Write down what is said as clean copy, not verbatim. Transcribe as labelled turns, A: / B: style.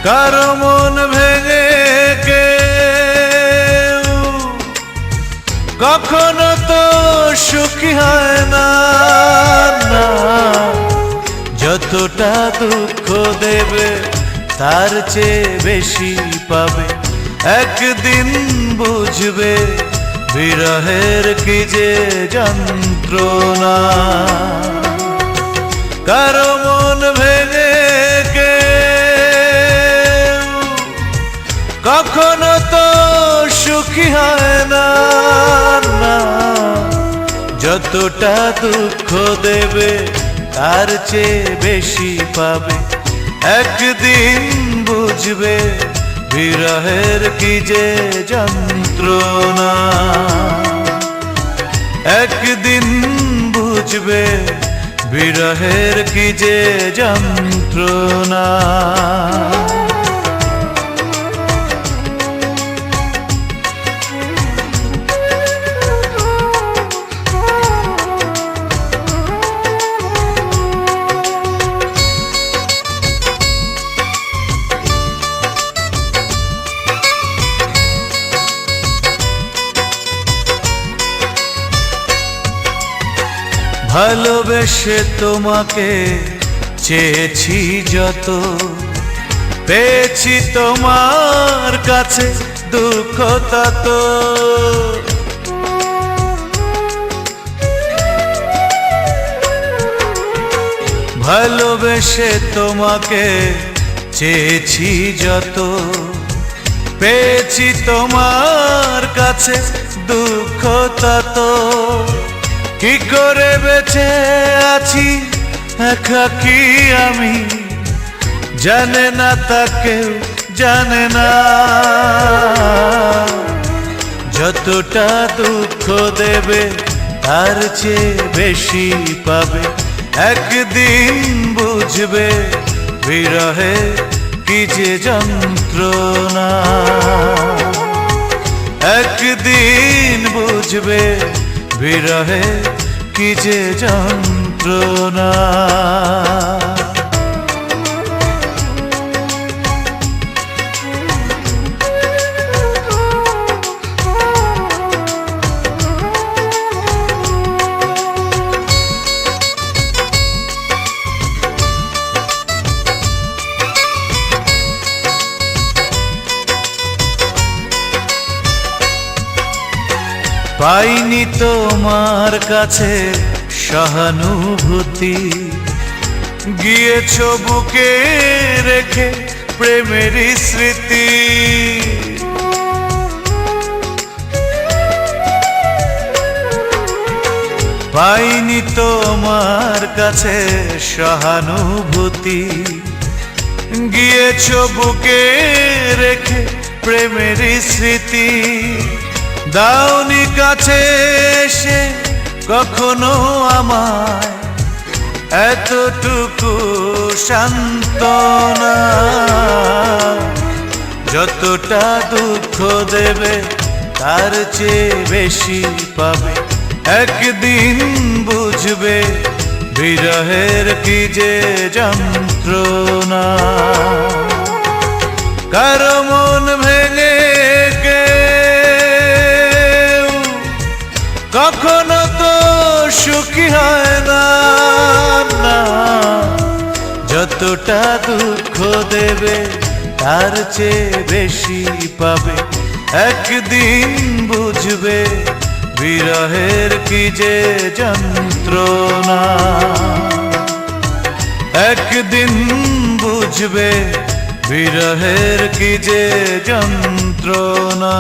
A: কারো মন ভেঙে কেউ কখনো তো সুখী হয় না, না। যতটা দুঃখ দেবে তার চেয়ে বেশি পাবে, একদিন বুঝবে বিরহের কি যে যন্ত্রণা। কারো মন ভেঙে কেউ কখনো তো সুখী হয় না, না। যতটা দুঃখ দেবে তার চেয়ে বেশি পাবে, একদিন বুঝবে বিরহের কি যে যন্ত্রণা। একদিন বুঝবে বিরহের কি যে যন্ত্রণা। ভালোবেসে তোমাকে চেয়েছি যত, পেয়েছি তোমার কাছে দুঃখ তত। ভালোবেসে তোমাকে চেয়েছি যত, পেয়েছি তোমার কাছে দুঃখ তত। কি করে বেঁচে আছি একাকী আমি, জানে না তা কেউ জানে না। যতটা দুঃখ দেবে তার চেয়ে বেশি পাবে, একদিন বুঝবে বিরহে কি যে যন্ত্রণা। একদিন বুঝবে বিরহে কি যে যন্ত্রণা। পাইনি তোমার কাছে সহানুভূতি, গিয়েছো বুকে রেখে প্রেমের স্মৃতি। পাইনি তোমার কাছে সহানুভূতি, গিয়েছো বুকে রেখে প্রেমের স্মৃতি। দাওনি কাছে এসে কখনো আমায় এতটুকু সান্ত্বনা। যতটা দুঃখ দেবে তার চেয়ে বেশি পাবে, একদিন বুঝবে বিরহের কি যে যন্ত্রণা। কারো মন ভেঙে কখনো তো সুখী হয় না, না। যতটা দুঃখ দেবে তার চেয়ে বেশি পাবে, একদিন বুঝবে বিরহের কি যে যন্ত্রণা। একদিন বুঝবে বিরহের কি যে যন্ত্রণা।